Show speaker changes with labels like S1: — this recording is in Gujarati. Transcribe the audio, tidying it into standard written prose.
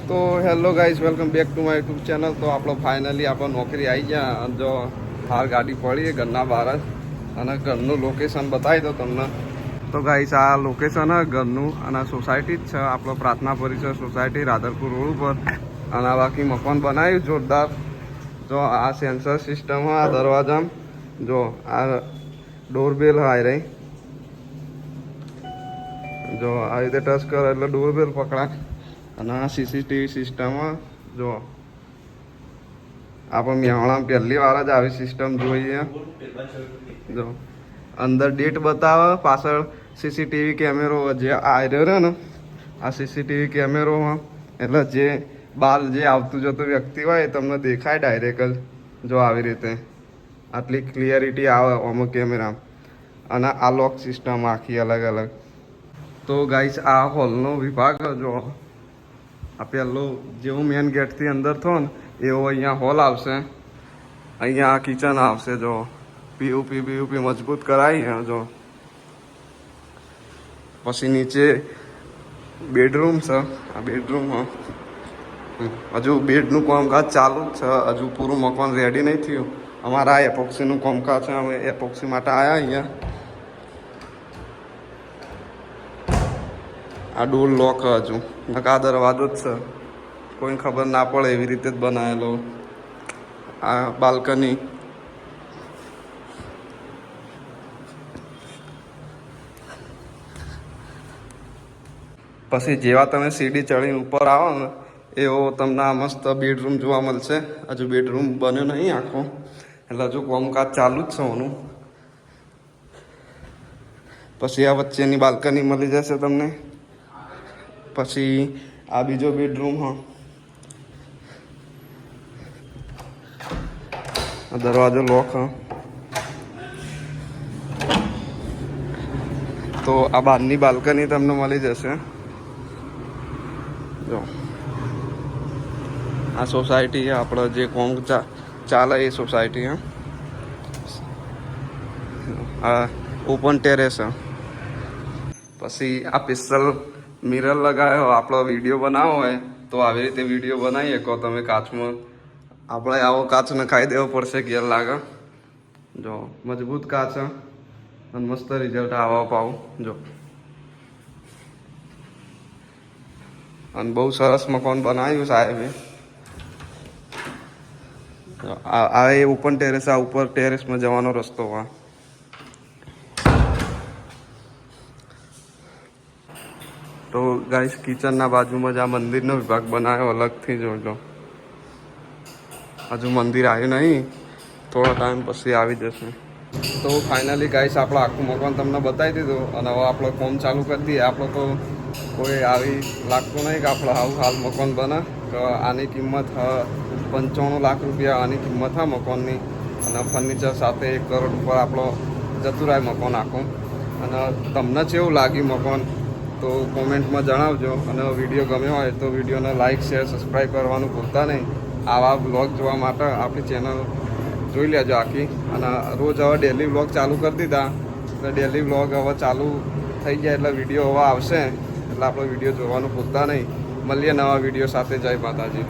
S1: તો hello guys, welcome back to my YouTube channel. તો આપણો ફાઇનલી આપણો નોકરી આવી ગયા. જો હાર ગાડી પડી ઘરના બહાર જ, અને ઘરનું લોકેશન બતાવી દો તમને. તો ગાઈઝ આ લોકેશન હે ઘરનું, અને સોસાયટી જ છે આપણો પ્રાર્થના પરિસર સોસાયટી રાધરપુર રોડ ઉપર. અને બાકી મકાન બનાવ્યું જોરદાર. જો આ સેન્સર સિસ્ટમ હોય આ દરવાજામાં, જો આ ડોરબેલ હાઈ રહી, જો આ રીતે ટચ કરો એટલે ડોરબેલ પકડાય. અને આ સીસીટીવી સિસ્ટમ જો આપણે મેવાણામાં પહેલી વાર જ આવી સિસ્ટમ જોઈએ. જો અંદર ડેટ બતાવે, પાછળ સીસીટીવી કેમેરો જે આર્યો રહ્યો ને, આ સીસીટીવી કેમેરો એટલે જે બહાર જે આવતું જતું વ્યક્તિ હોય એ તમને દેખાય ડાયરેક્ટ જ. જો આવી રીતે આટલી ક્લિયરિટી આવે અમુક કેમેરા. અને આ લોક સિસ્ટમ આખી અલગ અલગ. તો ગાઈસ આ હોલનો વિભાગ જો આ પહેલું જેવું મેન ગેટથી અંદર થો ને એવો અહીંયા હોલ આવશે. અહીંયા આ કિચન આવશે. જો પીયુપી મજબૂત કરાવી. જો પછી નીચે બેડરૂમ છે. આ બેડરૂમ હજુ બેડનું કામકાજ ચાલુ જ છે, હજુ પૂરું મકાન રેડી નહીં થયું. અમારા આ એપોક્સીનું કામકાજ છે, અમે એપોક્સી માટે આવ્યા અહીંયા. આ ડોર લોક હજુ નકા દરવાજો જ છે, કોઈ ખબર ના પડે એવી રીતે જ બનાવેલો. આ બાલ્કની, પછી જેવા તમે સીડી ચડીને ઉપર આવો ને એવો તમને આ મસ્ત બેડરૂમ જોવા મળશે. હજુ બેડરૂમ બન્યો નહીં આખો, એટલે હજુ કામકાજ ચાલુ જ છે એનું. પછી આ વચ્ચેની બાલ્કની મળી જશે તમને. પછી આ બીજો બેડરૂમ દરવાજો લોક તો આ બહારની બાલ્કની તમને મળી જશે. જો આ સોસાયટી આપણે જે કોમ ચાલે એ સોસાયટી. આ ઓપન ટેરેસ. પછી આ પિસ્તલ મિરર લગાવ્યો. આપણો વિડીયો બનાવવો હોય તો આવી રીતે વિડીયો બનાવી શકો તમે કાચમાં. આપણે આવો કાચ નખાઈ દેવો પડશે, ઘેર લાગે. જો મજબૂત કાચ અને મસ્ત રિઝલ્ટ આવવા પાવું. જો અને બહુ સરસ મકાન બનાવ્યું સાહેબે. આ એ ઓપન ટેરેસ, આ ઉપર ટેરેસમાં જવાનો રસ્તો હોય. તો ગાઈસ કિચનના બાજુમાં જ આ મંદિરનો વિભાગ બનાવ્યો અલગથી. જોજો હજુ મંદિર આવ્યું નહીં, થોડો ટાઈમ પછી આવી જશે. તો ફાઇનલી ગાઈસ આપણે આખું મકાન તમને બતાવી દીધું, અને હવે આપણે કોમ ચાલુ કરી દઈએ. આપણે તો કોઈ આવી લાગતું નહીં કે આપણે હાલ મકાન બને. તો આની કિંમત 95 લાખ રૂપિયા આની કિંમત મકાનની. અને ફર્નિચર સાથે 1 કરોડ ઉપર આપણો જતું રહે મકાન આખું. અને તમને કેવું લાગ્યું મકાન તો કોમેન્ટમાં જણાવજો. અને વિડીયો ગમ્યો હોય તો વિડીયોને લાઇક, શેર, સબસ્ક્રાઈબ કરવાનું ભૂલતા નહીં. આવા બ્લોગ જોવા માટે આપણી ચેનલ જોઈ લેજો આખી. અને રોજ હવે ડેલી બ્લોગ ચાલુ કરી દીધા, એટલે ડેલી બ્લોગ હવે ચાલુ થઈ ગયા એટલે વિડીયો હવે આવશે. એટલે આપણે વિડીયો જોવાનું ભૂલતા નહીં. મળીએ નવા વિડીયો સાથે. જય માતાજી.